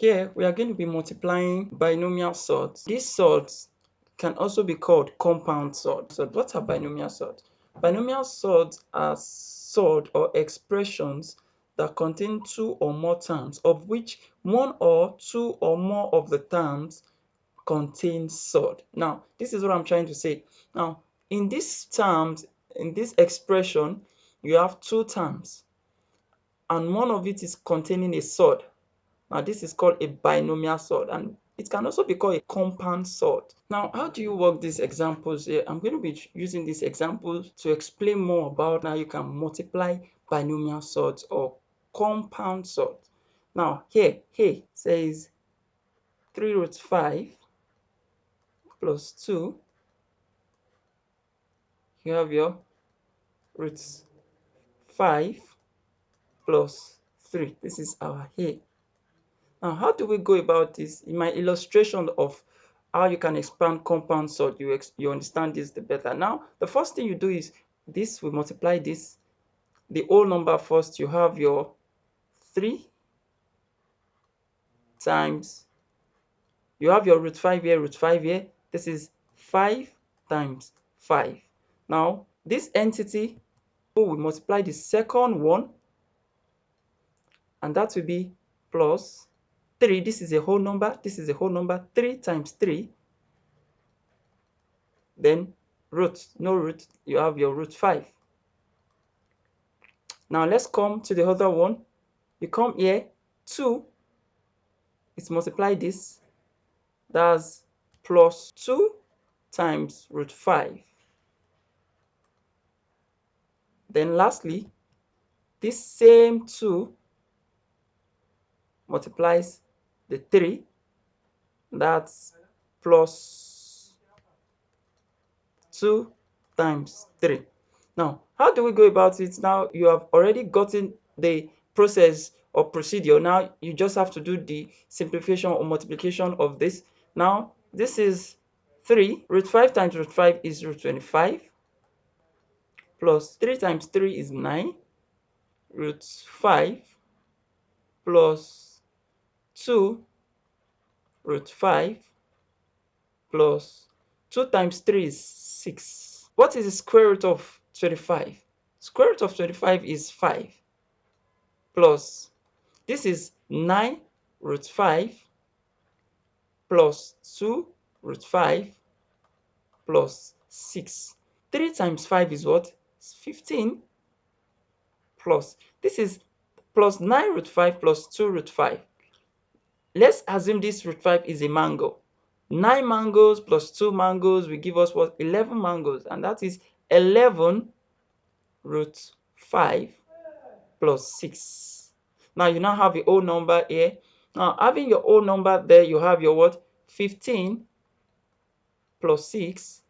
Here we are going to be multiplying binomial surds. These surds can also be called compound surds. So what are binomial surds? Binomial surds are surd or expressions that contain two or more terms, of which one or two or more of the terms contain surd. Now, this is what I'm trying to say. Now, in these terms, in this expression, you have two terms, and one of it is containing a surd. Now, this is called a binomial surd, and it can also be called a compound surd. Now, how do you work these examples here? I'm going to be using these examples to explain more about how you can multiply binomial surds or compound surds. Now, here, A says 3 root 5 plus 2. You have your root 5 plus 3. This is our A. Now, how do we go about this? In my illustration of how you can expand compound sort, you understand this the better. Now, the first thing you do is this, we multiply this, the whole number first. You have your 3 times, you have your root 5 here, root 5 here. This is 5 times 5. Now, this entity, we multiply the second one, and that will be plus 3. This is a whole number, this is a whole number. 3 times 3, then root, no root, you have your root 5. Now let's come to the other one. You come here, 2, it's multiply this, that's plus 2 times root 5. Then lastly, this same 2 multiplies the 3, that's plus 2 times 3. Now, how do we go about it? Now, you have already gotten the process or procedure. Now, you just have to do the simplification or multiplication of this. Now, this is 3. Root 5 times root 5 is root 25. Plus 3 times 3 is 9. Root 5 plus 2 root 5 plus 2 times 3 is 6. What is the square root of 25? Square root of 25 is 5 plus, this is 9 root 5 plus 2 root 5 plus 6. 3 times 5 is what? It's 15 plus, this is plus 9 root 5 plus 2 root 5. Let's assume this root 5 is a mango. 9 mangoes plus 2 mangoes will give us what? 11 mangoes, and that is 11 root 5 plus 6. Now you now have your whole number here. Now having your whole number there, you have your what? 15 plus 6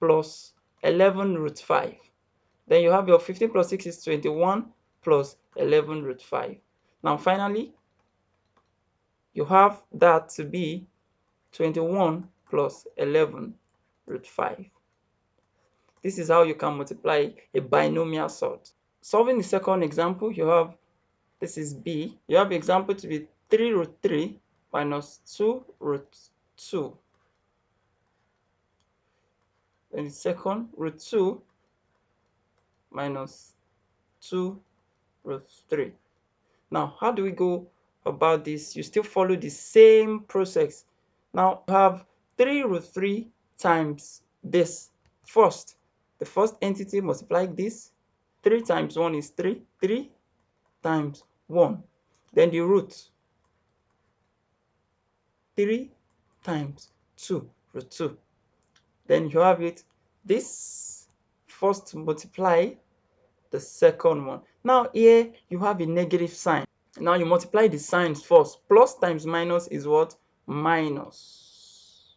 plus 11 root 5. Then you have your 15 plus 6 is 21 plus 11 root 5. Now finally, you have that to be 21 plus 11 root 5. This is how you can multiply a binomial sort. Solving the second example, you have, this is B. You have example to be 3 root 3 minus 2 root 2. Then the second, root 2 minus 2 root 3. Now, how do we go about this? You still follow the same process. Now, you have 3 root 3 times this. First, the first entity multiply this. 3 times 1 is 3. 3 times 1. Then the root. 3 times 2, root 2. Then you have it. This first multiply the second one. Now here you have a negative sign. Now you multiply the signs first. Plus times minus is what? Minus.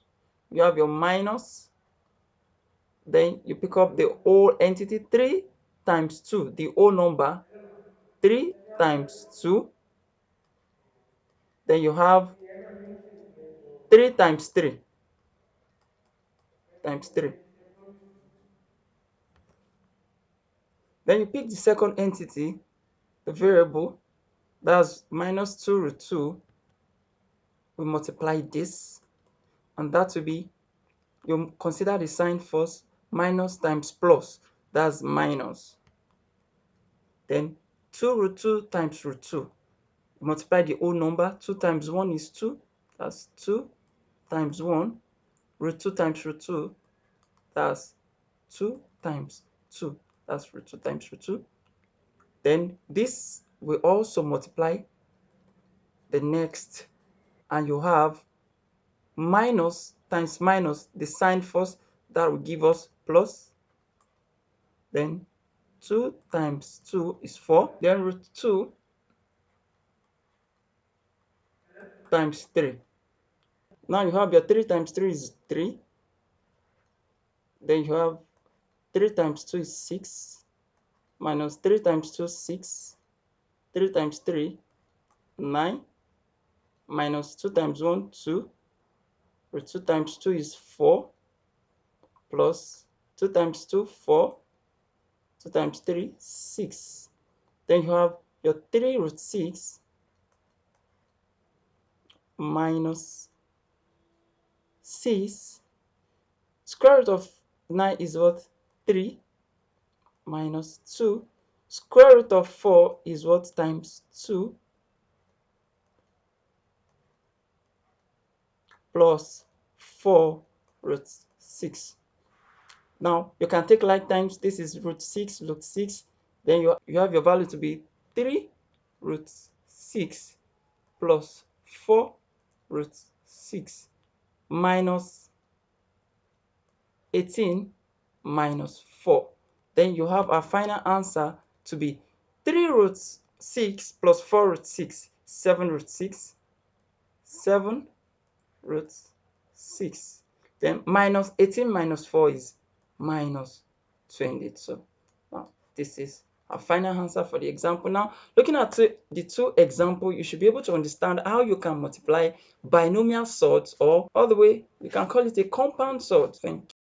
You have your minus. Then you pick up the whole entity. 3 times 2, the whole number. 3 times 2. Then you have 3 times 3 times 3. Then you pick the second entity, the variable, that's minus 2 root 2. we multiply this, and that will be, you consider the sign first, minus times plus, that's minus. Then 2 root 2 times root 2, multiply the whole number. 2 times 1 is 2, that's 2 times 1. Root 2 times root 2, that's 2 times 2, that's root 2 times root 2. Then this will also multiply the next, and you have minus times minus, the sign first, that will give us plus. Then 2 times 2 is 4. Then root 2 times 3. Now you have your 3 times 3 is 3. Then you have 3 times 2 is 6. Minus 3 times 2 is 6. 3 times 3, 9. Minus 2 times 1, 2. Root 2 times 2 is 4. Plus 2 times 2, 4. 2 times 3, 6. Then you have your 3 root 6 minus 6. Square root of 9 is what? 3 minus 2. Square root of 4 is what? Times 2 plus 4 root 6. Now you can take like times. This is root 6, root 6. Then you have your value to be 3 root 6 plus 4 root 6 minus 18 minus 4. Then you have our final answer to be 3 root 6 plus 4 root 6, 7 root 6, 7 root 6. Then minus 18 minus 4 is minus 22. Now, this is our final answer for the example. Now, looking at the two examples, you should be able to understand how you can multiply binomial surds, or all the way, you can call it a compound surd. Thank you.